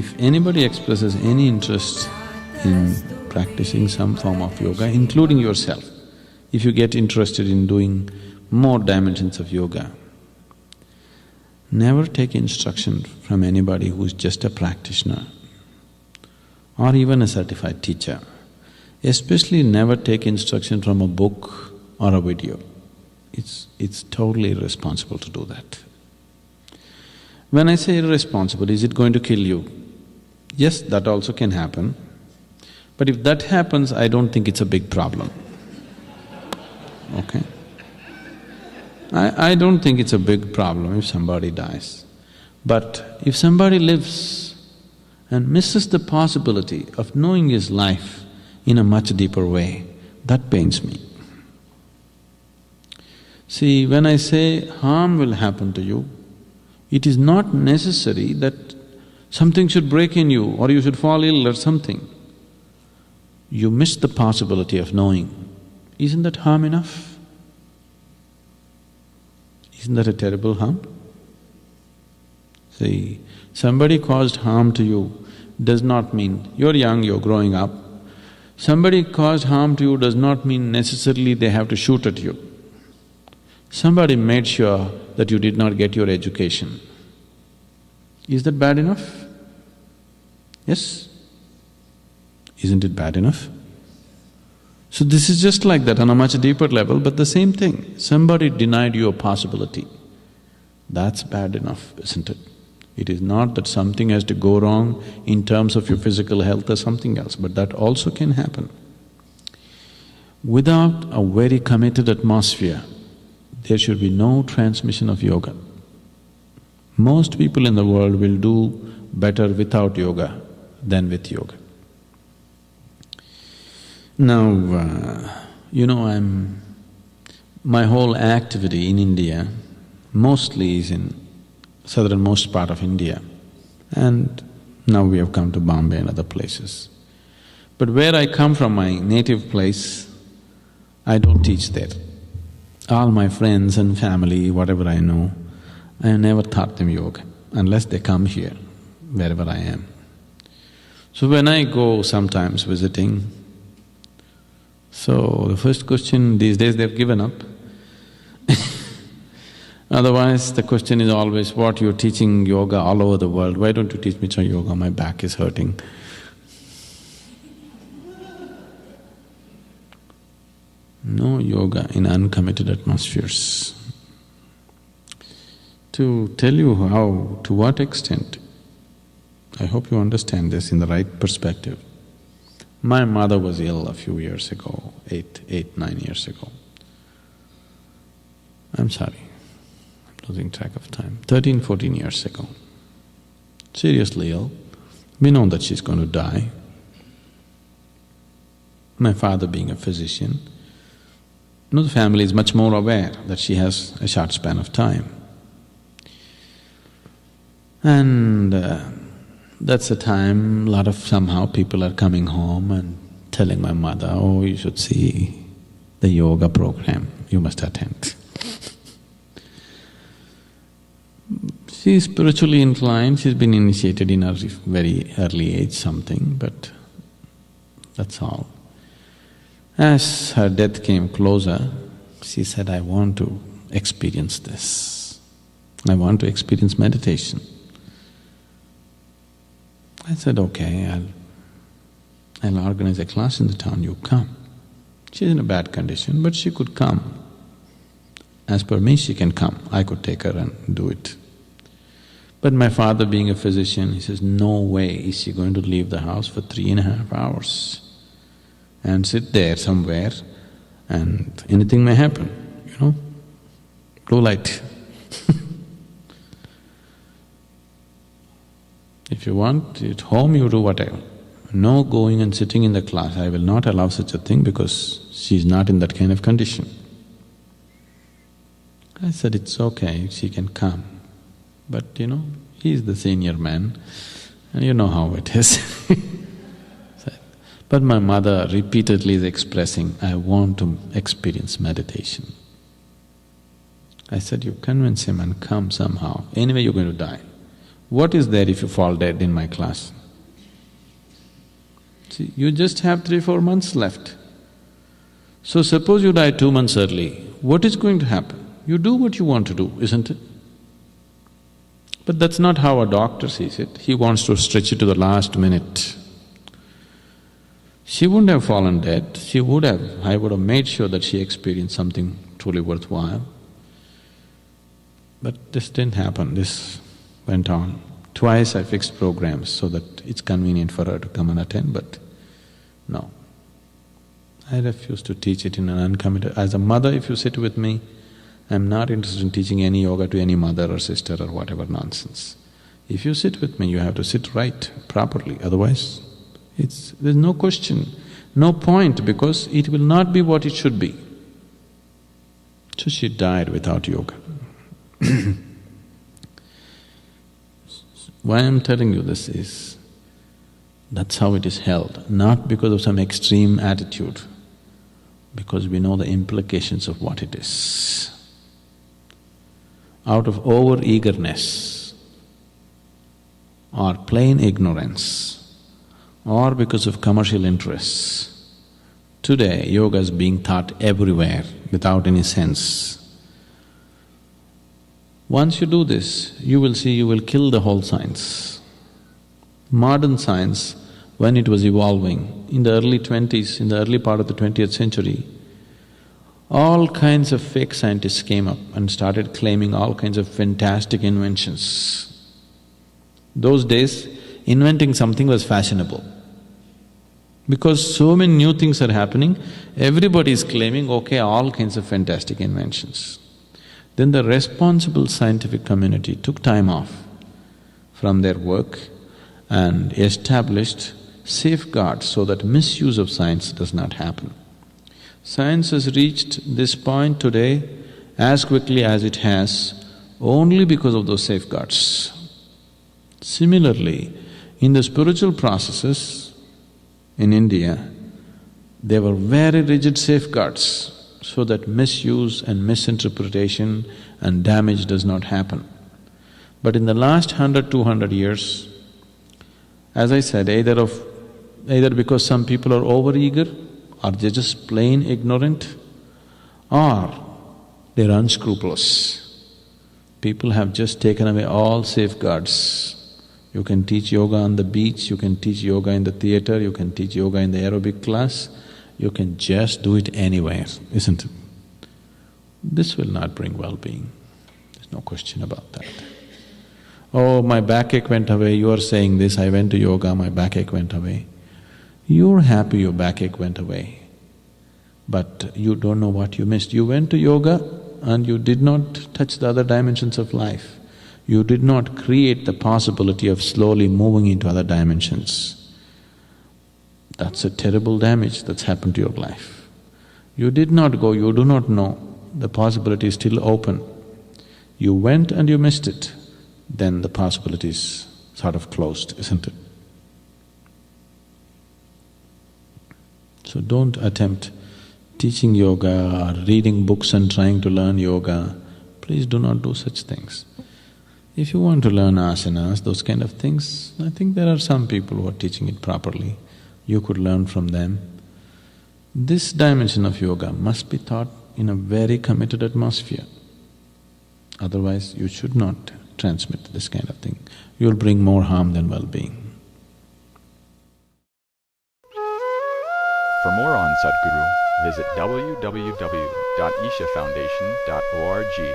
if anybody expresses any interest in practicing some form of yoga, including yourself, if you get interested in doing more dimensions of yoga, never take instruction from anybody who's just a practitioner or even a certified teacher. Especially never take instruction from a book or a video. It's totally irresponsible to do that. When I say irresponsible, is it going to kill you? Yes, that also can happen. But if that happens, I don't think it's a big problem, okay? I don't think it's a big problem if somebody dies. But if somebody lives and misses the possibility of knowing his life in a much deeper way, that pains me. See, when I say harm will happen to you, it is not necessary that something should break in you or you should fall ill or something. You miss the possibility of knowing. Isn't that harm enough? Isn't that a terrible harm? See, somebody caused harm to you does not mean… you're young, you're growing up. Somebody caused harm to you does not mean necessarily they have to shoot at you. Somebody made sure that you did not get your education. Is that bad enough? Yes? Isn't it bad enough? So this is just like that on a much deeper level, but the same thing. Somebody denied you a possibility. That's bad enough, isn't it? It is not that something has to go wrong in terms of your physical health or something else, but that also can happen. Without a very committed atmosphere, there should be no transmission of yoga. Most people in the world will do better without yoga than with yoga. Now, my whole activity in India mostly is in southernmost part of India, and now we have come to Bombay and other places. But where I come from, my native place, I don't teach there. All my friends and family, whatever I know, I have never taught them yoga unless they come here, wherever I am. So when I go sometimes visiting, so the first question, these days they've given up. Otherwise, the question is always, what, you're teaching yoga all over the world, why don't you teach me some yoga, my back is hurting. No yoga in uncommitted atmospheres. To tell you how, to what extent, I hope you understand this in the right perspective. My mother was ill a few years ago, 9 years ago. I'm sorry, I'm losing track of time, 13, 14 years ago. Seriously ill, we know that she's going to die. My father being a physician, the family is much more aware that she has a short span of time. And that's the time a lot of somehow people are coming home and telling my mother, oh, you should see the yoga program, you must attend. She's spiritually inclined, she's been initiated in a very early age something, but that's all. As her death came closer, she said, I want to experience this. I want to experience meditation. I said, okay, I'll organize a class in the town, you come. She's in a bad condition, but she could come. As per me, she can come, I could take her and do it. But my father being a physician, he says, no way is she going to leave the house for 3.5 hours and sit there somewhere and anything may happen, blue light. If you want, at home you do whatever. No going and sitting in the class, I will not allow such a thing because she's not in that kind of condition. I said, it's okay, she can come. But he's the senior man and you know how it is. But my mother repeatedly is expressing, I want to experience meditation. I said, you convince him and come somehow, anyway you're going to die. What is there if you fall dead in my class? See, you just have 3-4 months left. So suppose you die 2 months early, what is going to happen? You do what you want to do, isn't it? But that's not how a doctor sees it. He wants to stretch it to the last minute. She wouldn't have fallen dead, I would have made sure that she experienced something truly worthwhile. But this didn't happen, this went on. Twice I fixed programs so that it's convenient for her to come and attend, but no. I refuse to teach it in an uncommitted… As a mother, if you sit with me, I'm not interested in teaching any yoga to any mother or sister or whatever nonsense. If you sit with me, you have to sit right, properly, otherwise there's no question, no point, because it will not be what it should be. So she died without yoga. Why I'm telling you this is, that's how it is held, not because of some extreme attitude, because we know the implications of what it is. Out of over-eagerness or plain ignorance or because of commercial interests, today yoga is being taught everywhere without any sense. Once you do this, you will see you will kill the whole science. Modern science, when it was evolving, in the early 20s, in the early part of the 20th century, all kinds of fake scientists came up and started claiming all kinds of fantastic inventions. Those days, inventing something was fashionable. Because so many new things are happening, everybody is claiming, okay, all kinds of fantastic inventions. Then the responsible scientific community took time off from their work and established safeguards so that misuse of science does not happen. Science has reached this point today as quickly as it has only because of those safeguards. Similarly, in the spiritual processes in India, there were very rigid safeguards so that misuse and misinterpretation and damage does not happen. But in the last 100, 200 years, as I said, either because some people are overeager or they're just plain ignorant or they're unscrupulous. People have just taken away all safeguards. You can teach yoga on the beach, you can teach yoga in the theater, you can teach yoga in the aerobic class, you can just do it anywhere, isn't it? This will not bring well-being, there's no question about that. Oh, my backache went away, you are saying this, I went to yoga, my backache went away. You're happy your backache went away, but you don't know what you missed. You went to yoga and you did not touch the other dimensions of life. You did not create the possibility of slowly moving into other dimensions. That's a terrible damage that's happened to your life. You did not go, you do not know, the possibility is still open. You went and you missed it, then the possibility is sort of closed, isn't it? So don't attempt teaching yoga or reading books and trying to learn yoga. Please do not do such things. If you want to learn asanas, those kind of things, I think there are some people who are teaching it properly. You could learn from them. This dimension of yoga must be taught in a very committed atmosphere. Otherwise, you should not transmit this kind of thing. You'll bring more harm than well-being. For more on Sadhguru, visit www.ishafoundation.org.